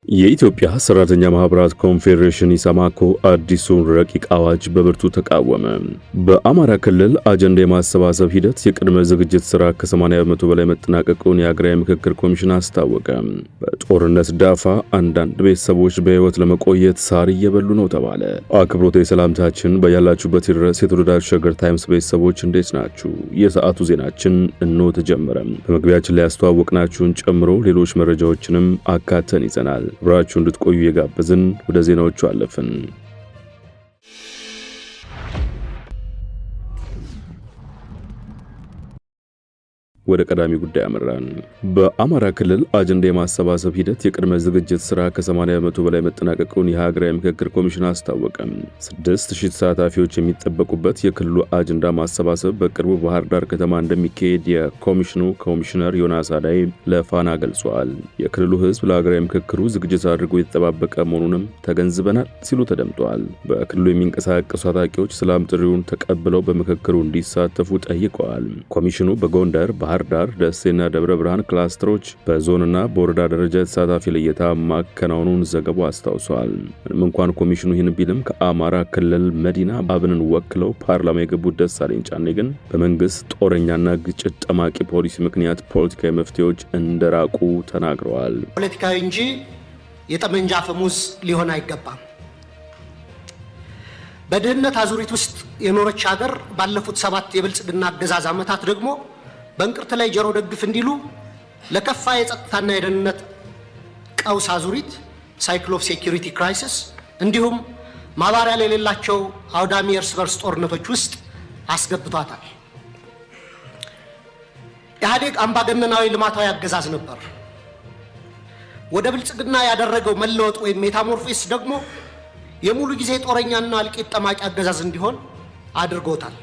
የኢትዮጵያ ሰራተኛ ማህበራት ኮንፌዴሬሽን ኢሰማኮ አዲሱን ረቂቅ አዋጅ በብርቱ ተቃወመ። በአማራ ክልል አጀንዳ የማሰባሰብ ሂደት የቅድመ ዝግጅት ስራ ከ80 በመቶ በላይ መጠናቀቁን የሀገራዊ ምክክር ኮሚሽን አስታወቀ። በጦርነት ዳፋ አንዳንድ ቤተሰቦች በህይወት ለመቆየት ሳር እየበሉ ነው ተባለ። አክብሮታዊ ሰላምታችን በያላችሁበት ድረስ የተወደዳችሁ ሸገር ታይምስ ቤተሰቦች እንዴት ናችሁ? የሰዓቱ ዜናችን እንሆ ተጀመረ። በመግቢያችን ላይ ያስተዋወቅናችሁን ጨምሮ ሌሎች መረጃዎችንም አካተን ይዘናል። አብራችሁ እንድትቆዩ የጋበዝን ወደ ዜናዎቹ አለፍን። ወደ ቀዳሚ ጉዳይ አመራን። በአማራ ክልል አጀንዳ የማሰባሰብ ሂደት የቅድመ ዝግጅት ስራ ከ80 በመቶ በላይ መጠናቀቁን የሀገራዊ ምክክር ኮሚሽን አስታወቀ። 6000 ተሳታፊዎች የሚጠበቁበት የክልሉ አጀንዳ ማሰባሰብ በቅርቡ ባህር ዳር ከተማ እንደሚካሄድ የኮሚሽኑ ኮሚሽነር ዮናስ አዳይ ለፋና ገልጿል። የክልሉ ህዝብ ለሀገራዊ ምክክሩ ዝግጅት አድርጎ የተጠባበቀ መሆኑንም ተገንዝበናል ሲሉ ተደምጠዋል። በክልሉ የሚንቀሳቀሱ ታጣቂዎች ሰላም ጥሪውን ተቀብለው በምክክሩ እንዲሳተፉ ጠይቀዋል። ኮሚሽኑ በጎንደር ባህር ዳር፣ ደሴና ደብረ ብርሃን ክላስተሮች በዞንና በወረዳ ደረጃ ተሳታፊ ለየታ ማከናወኑን ዘገባው አስታውሷል። ምንም እንኳን ኮሚሽኑ ይህን ቢልም ከአማራ ክልል መዲና አብንን ወክለው ፓርላማ የገቡት ደሳለኝ ጫኔ ግን በመንግስት ጦረኛና ግጭት ጠማቂ ፖሊሲ ምክንያት ፖለቲካዊ መፍትሄዎች እንደራቁ ተናግረዋል። ፖለቲካዊ እንጂ የጠመንጃ አፈሙዝ ሊሆን አይገባም። በድህነት አዙሪት ውስጥ የኖረች ሀገር ባለፉት 7 የብልጽግና አገዛዝ ዓመታት ደግሞ በእንቅርት ላይ ጆሮ ደግፍ እንዲሉ ለከፋ የጸጥታና የደህንነት ቀውስ አዙሪት ሳይክል ኦፍ ሴኩሪቲ ክራይሲስ እንዲሁም ማባሪያ የሌላቸው አውዳሚ እርስ በርስ ጦርነቶች ውስጥ አስገብቷታል። ኢህአዴግ አምባገነናዊ ልማታዊ አገዛዝ ነበር። ወደ ብልጽግና ያደረገው መለወጥ ወይም ሜታሞርፎሲስ ደግሞ የሙሉ ጊዜ ጦረኛና እልቂት ጠማቂ አገዛዝ እንዲሆን አድርጎታል።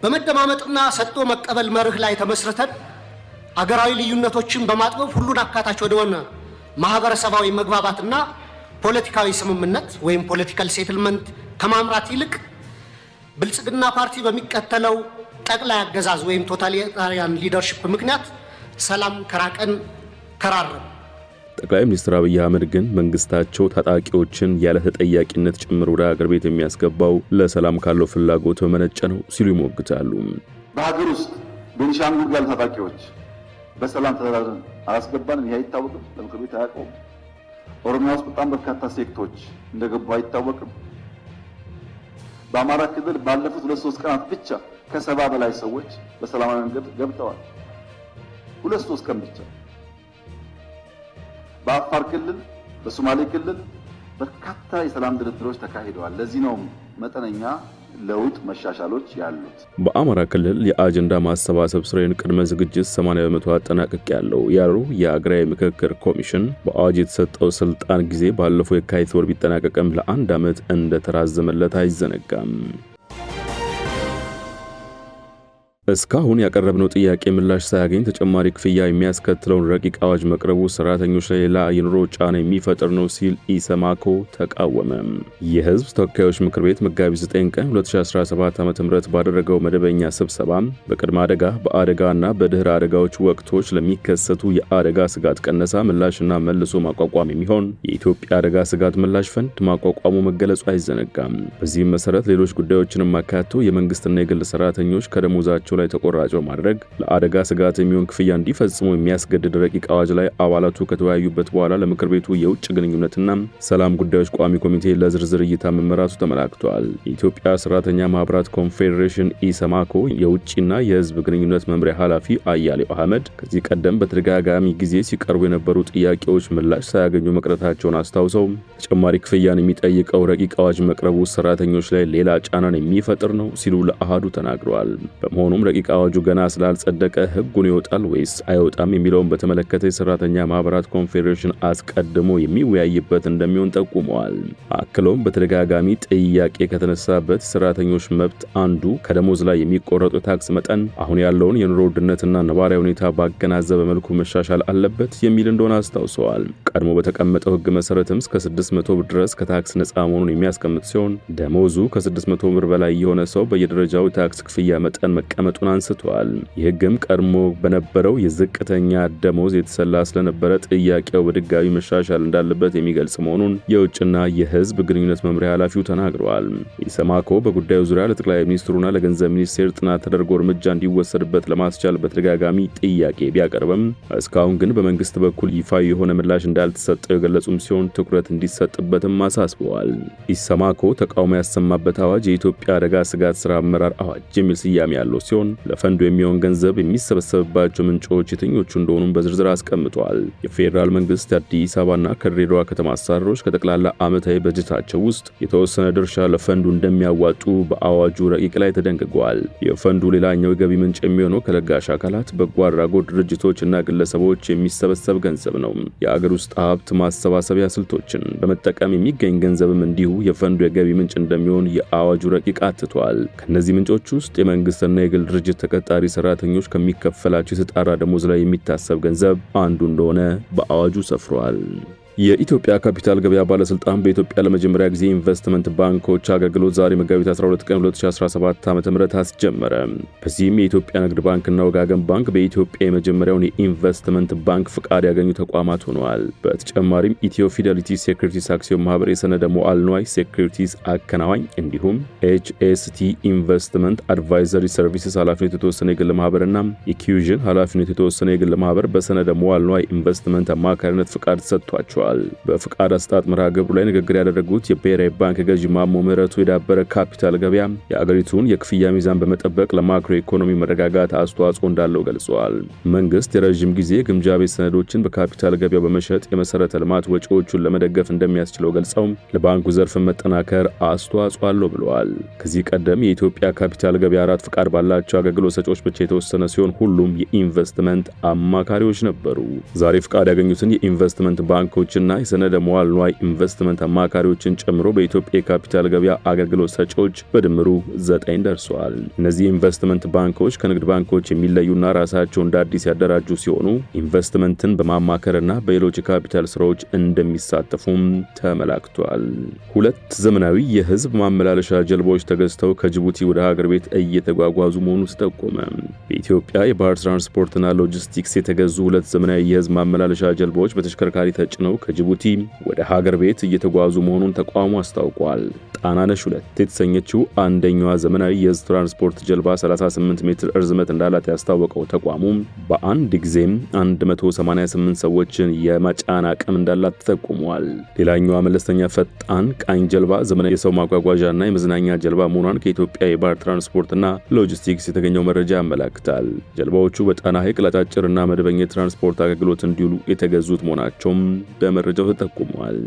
በመደማመጥና ሰጥቶ መቀበል መርህ ላይ ተመስርተን አገራዊ ልዩነቶችን በማጥበብ ሁሉን አካታች ወደሆነ ማህበረሰባዊ መግባባትና ፖለቲካዊ ስምምነት ወይም ፖለቲካል ሴትልመንት ከማምራት ይልቅ ብልጽግና ፓርቲ በሚከተለው ጠቅላይ አገዛዝ ወይም ቶታሊታሪያን ሊደርሺፕ ምክንያት ሰላም ከራቀን ከራረም። ጠቅላይ ሚኒስትር አብይ አህመድ ግን መንግስታቸው ታጣቂዎችን ያለ ተጠያቂነት ጭምር ወደ ሀገር ቤት የሚያስገባው ለሰላም ካለው ፍላጎት በመነጨ ነው ሲሉ ይሞግታሉ። በሀገር ውስጥ ቤኒሻንጉል ያሉ ታጣቂዎች በሰላም ተደራድረን አላስገባንም። ይሄ አይታወቅም፣ ለምክር ቤት አያውቀውም። ኦሮሚያ ውስጥ በጣም በርካታ ሴክቶች እንደገቡ አይታወቅም። በአማራ ክልል ባለፉት 2-3 ቀናት ብቻ ከ70 በላይ ሰዎች በሰላማዊ መንገድ ገብተዋል። 2-3 ቀን ብቻ። በአፋር ክልል፣ በሶማሌ ክልል በርካታ የሰላም ድርድሮች ተካሂደዋል። ለዚህ ነው መጠነኛ ለውጥ መሻሻሎች ያሉት። በአማራ ክልል የአጀንዳ ማሰባሰብ ስራን ቅድመ ዝግጅት 80 በመቶ አጠናቀቅ ያለው የሀገራዊ ምክክር ኮሚሽን በአዋጅ የተሰጠው ስልጣን ጊዜ ባለፈው የካቲት ወር ቢጠናቀቅም ለ1 ዓመት እንደተራዘመለት አይዘነጋም። እስካሁን ያቀረብነው ጥያቄ ምላሽ ሳያገኝ ተጨማሪ ክፍያ የሚያስከትለውን ረቂቅ አዋጅ መቅረቡ ሰራተኞች ላይ ሌላ የኑሮ ጫና የሚፈጥር ነው ሲል ኢሰማኮ ተቃወመ። የህዝብ ተወካዮች ምክር ቤት መጋቢት 9 ቀን 2017 ዓ.ም ባደረገው መደበኛ ስብሰባ በቅድመ አደጋ፣ በአደጋና በድህረ አደጋዎች ወቅቶች ለሚከሰቱ የአደጋ ስጋት ቀነሳ ምላሽና መልሶ ማቋቋም የሚሆን የኢትዮጵያ አደጋ ስጋት ምላሽ ፈንድ ማቋቋሙ መገለጹ አይዘነጋም። በዚህም መሰረት ሌሎች ጉዳዮችንም አካቶ የመንግስትና የግል ሰራተኞች ከደሞዛቸው ላይ ተቆራጭ በማድረግ ለአደጋ ስጋት የሚሆን ክፍያ እንዲፈጽሙ የሚያስገድድ ረቂቅ አዋጅ ላይ አባላቱ ከተወያዩበት በኋላ ለምክር ቤቱ የውጭ ግንኙነትና ሰላም ጉዳዮች ቋሚ ኮሚቴ ለዝርዝር እይታ መመራቱ ተመላክቷል። የኢትዮጵያ ሰራተኛ ማህበራት ኮንፌዴሬሽን ኢሰማኮ የውጭና የህዝብ ግንኙነት መምሪያ ኃላፊ አያሌው አህመድ ከዚህ ቀደም በተደጋጋሚ ጊዜ ሲቀርቡ የነበሩ ጥያቄዎች ምላሽ ሳያገኙ መቅረታቸውን አስታውሰው ተጨማሪ ክፍያን የሚጠይቀው ረቂቅ አዋጅ መቅረቡ ሰራተኞች ላይ ሌላ ጫናን የሚፈጥር ነው ሲሉ ለአሃዱ ተናግረዋል። በመሆኑም ረቂቅ አዋጁ ገና ስላልጸደቀ ህጉን ይወጣል ወይስ አይወጣም የሚለውን በተመለከተ የሰራተኛ ማህበራት ኮንፌዴሬሽን አስቀድሞ የሚወያይበት እንደሚሆን ጠቁመዋል። አክለውም በተደጋጋሚ ጥያቄ ከተነሳበት ሰራተኞች መብት አንዱ ከደሞዝ ላይ የሚቆረጡ ታክስ መጠን አሁን ያለውን የኑሮ ውድነትና ነባራዊ ሁኔታ ባገናዘበ መልኩ መሻሻል አለበት የሚል እንደሆነ አስታውሰዋል። ቀድሞ በተቀመጠው ህግ መሰረትም እስከ 600 ብር ድረስ ከታክስ ነፃ መሆኑን የሚያስቀምጥ ሲሆን ደሞዙ ከ600 ብር በላይ የሆነ ሰው በየደረጃው ታክስ ክፍያ መጠን መቀመጥ መቀመጡን አንስተዋል። ይህም ቀድሞ በነበረው የዝቅተኛ ደሞዝ የተሰላ ስለነበረ ጥያቄው በድጋሚ መሻሻል እንዳለበት የሚገልጽ መሆኑን የውጭና የህዝብ ግንኙነት መምሪያ ኃላፊው ተናግረዋል። ኢሰማኮ በጉዳዩ ዙሪያ ለጠቅላይ ሚኒስትሩና ለገንዘብ ሚኒስቴር ጥናት ተደርጎ እርምጃ እንዲወሰድበት ለማስቻል በተደጋጋሚ ጥያቄ ቢያቀርብም እስካሁን ግን በመንግስት በኩል ይፋዊ የሆነ ምላሽ እንዳልተሰጠው የገለጹም ሲሆን ትኩረት እንዲሰጥበትም አሳስበዋል። ኢሰማኮ ተቃውሞ ያሰማበት አዋጅ የኢትዮጵያ አደጋ ስጋት ስራ አመራር አዋጅ የሚል ስያሜ ያለው ሲሆን ለፈንዱ የሚሆን ገንዘብ የሚሰበሰብባቸው ምንጮች የትኞቹ እንደሆኑም በዝርዝር አስቀምጧል። የፌዴራል መንግስት የአዲስ አበባና ከድሬዳዋ ከተማ አስተዳደሮች ከጠቅላላ ዓመታዊ በጀታቸው ውስጥ የተወሰነ ድርሻ ለፈንዱ እንደሚያዋጡ በአዋጁ ረቂቅ ላይ ተደንግጓል። የፈንዱ ሌላኛው የገቢ ምንጭ የሚሆነው ከለጋሽ አካላት፣ በጎ አድራጎት ድርጅቶች እና ግለሰቦች የሚሰበሰብ ገንዘብ ነው። የአገር ውስጥ ሀብት ማሰባሰቢያ ስልቶችን በመጠቀም የሚገኝ ገንዘብም እንዲሁ የፈንዱ የገቢ ምንጭ እንደሚሆን የአዋጁ ረቂቅ አትቷል። ከነዚህ ምንጮች ውስጥ የመንግስትና የግል ድርጅት ተቀጣሪ ሰራተኞች ከሚከፈላቸው የተጣራ ደሞዝ ላይ የሚታሰብ ገንዘብ አንዱ እንደሆነ በአዋጁ ሰፍሯል። የኢትዮጵያ ካፒታል ገበያ ባለስልጣን በኢትዮጵያ ለመጀመሪያ ጊዜ ኢንቨስትመንት ባንኮች አገልግሎት ዛሬ መጋቢት 12 ቀን 2017 ዓ.ም አስጀመረ። በዚህም የኢትዮጵያ ንግድ ባንክና ወጋገን ባንክ በኢትዮጵያ የመጀመሪያውን የኢንቨስትመንት ባንክ ፍቃድ ያገኙ ተቋማት ሆነዋል። በተጨማሪም ኢትዮ ፊደሊቲ ሴኩሪቲስ አክሲዮን ማህበር የሰነደ ሙዓለ ንዋይ ሴኩሪቲስ አከናዋኝ እንዲሁም ኤችኤስቲ ኢንቨስትመንት አድቫይዘሪ ሰርቪስስ ኃላፊነት የተወሰነ የግል ማህበርና ኢኩዥን ኃላፊነት የተወሰነ የግል ማህበር በሰነደ ሙዓለ ንዋይ ኢንቨስትመንት አማካሪነት ፍቃድ ተሰጥቷቸዋል። በፍቃድ አስጣጥ መርሃ ግብሩ ላይ ንግግር ያደረጉት የብሔራዊ ባንክ ገዢ ማሞ ምህረቱ የዳበረ ካፒታል ገበያ የአገሪቱን የክፍያ ሚዛን በመጠበቅ ለማክሮ ኢኮኖሚ መረጋጋት አስተዋጽኦ እንዳለው ገልጸዋል። መንግስት የረዥም ጊዜ ግምጃ ቤት ሰነዶችን በካፒታል ገበያው በመሸጥ የመሰረተ ልማት ወጪዎቹን ለመደገፍ እንደሚያስችለው ገልጸው ለባንኩ ዘርፍ መጠናከር አስተዋጽኦ አለው ብለዋል። ከዚህ ቀደም የኢትዮጵያ ካፒታል ገበያ 4 ፍቃድ ባላቸው አገልግሎት ሰጪዎች ብቻ የተወሰነ ሲሆን ሁሉም የኢንቨስትመንት አማካሪዎች ነበሩ። ዛሬ ፍቃድ ያገኙትን የኢንቨስትመንት ባንኮች እና የሰነደ ሙዓለ ንዋይ ኢንቨስትመንት አማካሪዎችን ጨምሮ በኢትዮጵያ የካፒታል ገበያ አገልግሎት ሰጪዎች በድምሩ 9 ደርሰዋል። እነዚህ ኢንቨስትመንት ባንኮች ከንግድ ባንኮች የሚለዩና ራሳቸው እንደ አዲስ ያደራጁ ሲሆኑ ኢንቨስትመንትን በማማከርና በሌሎች የካፒታል ስራዎች እንደሚሳተፉም ተመላክቷል። 2 ዘመናዊ የህዝብ ማመላለሻ ጀልባዎች ተገዝተው ከጅቡቲ ወደ ሀገር ቤት እየተጓጓዙ መሆኑ ተጠቆመ። በኢትዮጵያ የባህር ትራንስፖርትና ሎጂስቲክስ የተገዙ 2 ዘመናዊ የህዝብ ማመላለሻ ጀልባዎች በተሽከርካሪ ተጭነው ከጅቡቲ ወደ ሀገር ቤት እየተጓዙ መሆኑን ተቋሙ አስታውቋል። ጣናነሽ 2 የተሰኘችው አንደኛዋ ዘመናዊ የህዝብ ትራንስፖርት ጀልባ 38 ሜትር እርዝመት እንዳላት ያስታወቀው ተቋሙ በአንድ ጊዜም 188 ሰዎችን የመጫን አቅም እንዳላት ተጠቁሟል። ሌላኛዋ መለስተኛ ፈጣን ቃኝ ጀልባ ዘመናዊ የሰው ማጓጓዣና የመዝናኛ ጀልባ መሆኗን ከኢትዮጵያ የባህር ትራንስፖርትና ሎጂስቲክስ የተገኘው መረጃ ያመላክታል። ጀልባዎቹ በጣና ሐይቅ ለአጫጭርና መደበኛ የትራንስፖርት አገልግሎት እንዲውሉ የተገዙት መሆናቸውም በመረጃው ተጠቁሟል።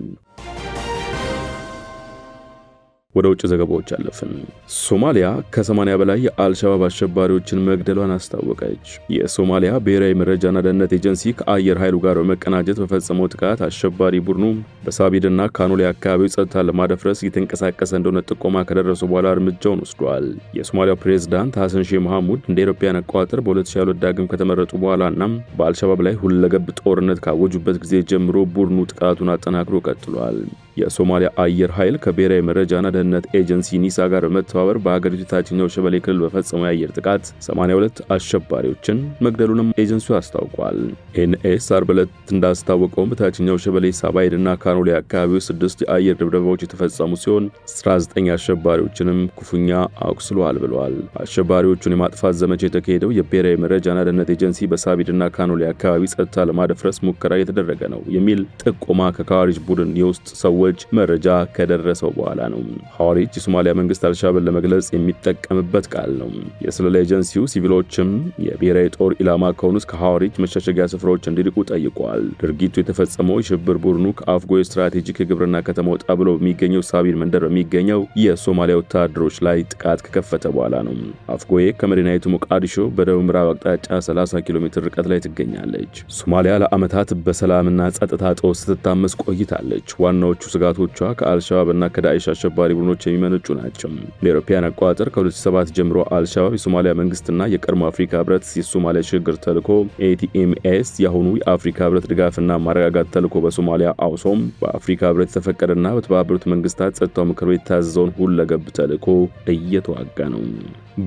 ወደ ውጭ ዘገባዎች አለፍን። ሶማሊያ ከ80 በላይ የአልሻባብ አሸባሪዎችን መግደሏን አስታወቀች። የሶማሊያ ብሔራዊ መረጃና ደህንነት ኤጀንሲ ከአየር ኃይሉ ጋር በመቀናጀት በፈጸመው ጥቃት አሸባሪ ቡድኑ በሳቢድና ካኖሌ አካባቢው ጸጥታ ለማደፍረስ እየተንቀሳቀሰ እንደሆነ ጥቆማ ከደረሰ በኋላ እርምጃውን ወስዷል። የሶማሊያው ፕሬዝዳንት ሐሰን ሼህ መሐሙድ እንደ አውሮፓውያን አቆጣጠር በ2022 ዳግም ከተመረጡ በኋላና በአልሻባብ ላይ ሁለገብ ጦርነት ካወጁበት ጊዜ ጀምሮ ቡድኑ ጥቃቱን አጠናክሮ ቀጥሏል። የሶማሊያ አየር ኃይል ከብሔራዊ መረጃና ደህንነት ኤጀንሲ ኒሳ ጋር በመተባበር በሀገሪቱ ታችኛው ሸበሌ ክልል በፈጸመው የአየር ጥቃት 82 አሸባሪዎችን መግደሉንም ኤጀንሲው አስታውቋል። ኤንኤስ አርብ ዕለት እንዳስታወቀው በታችኛው ሸበሌ ሳባይድና ካኖሌ አካባቢዎች 6 የአየር ድብደባዎች የተፈጸሙ ሲሆን 19 አሸባሪዎችንም ክፉኛ አቁስሏል ብለዋል። አሸባሪዎቹን የማጥፋት ዘመቻ የተካሄደው የብሔራዊ መረጃና ደህንነት ኤጀንሲ በሳቢድና ካኖሌ አካባቢ ጸጥታ ለማደፍረስ ሙከራ እየተደረገ ነው የሚል ጥቆማ ከካዋሪጅ ቡድን የውስጥ ሰዎች መረጃ ከደረሰው በኋላ ነው። ሐዋሪጅ የሶማሊያ መንግስት አልሻባብን ለመግለጽ የሚጠቀምበት ቃል ነው። የስለላ ኤጀንሲው ሲቪሎችም የብሔራዊ ጦር ኢላማ ከሆኑት ከሐዋሪጅ መሸሸጊያ ስፍራዎች እንዲርቁ ጠይቋል። ድርጊቱ የተፈጸመው የሽብር ቡድኑ ከአፍጎዬ ስትራቴጂክ የግብርና ከተማ ወጣ ብሎ በሚገኘው ሳቢድ መንደር በሚገኘው የሶማሊያ ወታደሮች ላይ ጥቃት ከከፈተ በኋላ ነው። አፍጎዬ ከመዲናይቱ ሞቃዲሾ በደቡብ ምዕራብ አቅጣጫ 30 ኪሎ ሜትር ርቀት ላይ ትገኛለች። ሶማሊያ ለዓመታት በሰላምና ጸጥታ ጦስ ስትታመስ ቆይታለች። ዋናዎቹ ስጋቶቿ ከአልሻባብ እና ከዳኢሽ አሸባሪ ቡድኖች የሚመነጩ ናቸው። ለአውሮፓውያን አቆጣጠር ከ2007 ጀምሮ አልሻባብ የሶማሊያ መንግስትና የቀድሞ አፍሪካ ህብረት የሶማሊያ ሽግግር ተልዕኮ ኤቲኤምኤስ የአሁኑ የአፍሪካ ህብረት ድጋፍና ማረጋጋት ተልዕኮ በሶማሊያ አውሶም በአፍሪካ ህብረት የተፈቀደና በተባበሩት መንግስታት ጸጥታው ምክር ቤት የታዘዘውን ሁለገብ ተልዕኮ እየተዋጋ ነው።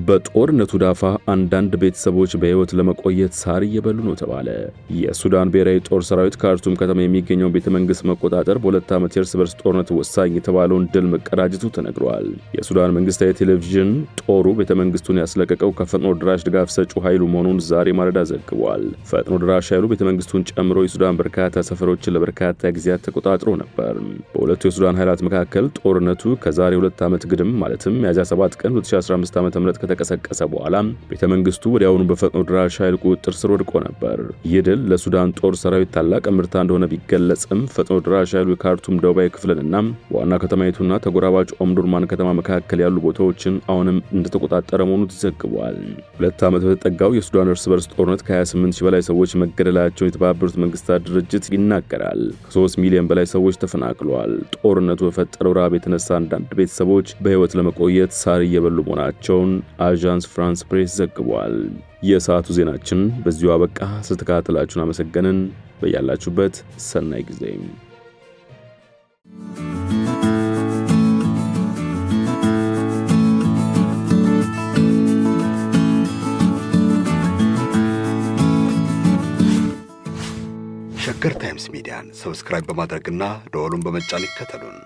በጦርነቱ ዳፋ አንዳንድ ቤተሰቦች በሕይወት ለመቆየት ሳር እየበሉ ነው ተባለ። የሱዳን ብሔራዊ ጦር ሰራዊት ካርቱም ከተማ የሚገኘውን ቤተ መንግስት መቆጣጠር በሁለት ዓመት የእርስ በርስ ጦርነት ወሳኝ የተባለውን ድል መቀዳጀቱ ተነግሯል። የሱዳን መንግስታዊ ቴሌቪዥን ጦሩ ቤተ መንግስቱን ያስለቀቀው ከፈጥኖ ድራሽ ድጋፍ ሰጪው ኃይሉ መሆኑን ዛሬ ማለዳ ዘግቧል። ፈጥኖ ድራሽ ኃይሉ ቤተ መንግስቱን ጨምሮ የሱዳን በርካታ ሰፈሮችን ለበርካታ ጊዜያት ተቆጣጥሮ ነበር። በሁለቱ የሱዳን ኃይላት መካከል ጦርነቱ ከዛሬ 2 ዓመት ግድም ማለትም ሚያዝያ 7 ቀን 2015 ዓ.ም ከተቀሰቀሰ በኋላ ቤተ መንግስቱ ወዲያውኑ በፈጥኖ ድራሽ ኃይል ቁጥጥር ስር ወድቆ ነበር። ይህ ድል ለሱዳን ጦር ሰራዊት ታላቅ ምርታ እንደሆነ ቢገለጽም ፈጥኖ ድራሽ ኃይሉ የካርቱም ደቡባዊ ክፍልንና ዋና ከተማይቱና ተጎራባች ኦምዱርማን ከተማ መካከል ያሉ ቦታዎችን አሁንም እንደተቆጣጠረ መሆኑ ተዘግቧል። 2 ዓመት በተጠጋው የሱዳን እርስ በርስ ጦርነት ከ28 ሺህ በላይ ሰዎች መገደላቸውን የተባበሩት መንግስታት ድርጅት ይናገራል። ከ3 ሚሊዮን በላይ ሰዎች ተፈናቅለዋል። ጦርነቱ በፈጠረው ረሃብ የተነሳ አንዳንድ ቤተሰቦች በህይወት ለመቆየት ሳር እየበሉ መሆናቸውን አዣንስ ፍራንስ ፕሬስ ዘግቧል። የሰዓቱ ዜናችን በዚሁ አበቃ። ስለተከታተላችሁን አመሰገንን። በያላችሁበት ሰናይ ጊዜ። ሸገር ታይምስ ሚዲያን ሰብስክራይብ በማድረግና ደወሉን በመጫን ይከተሉን።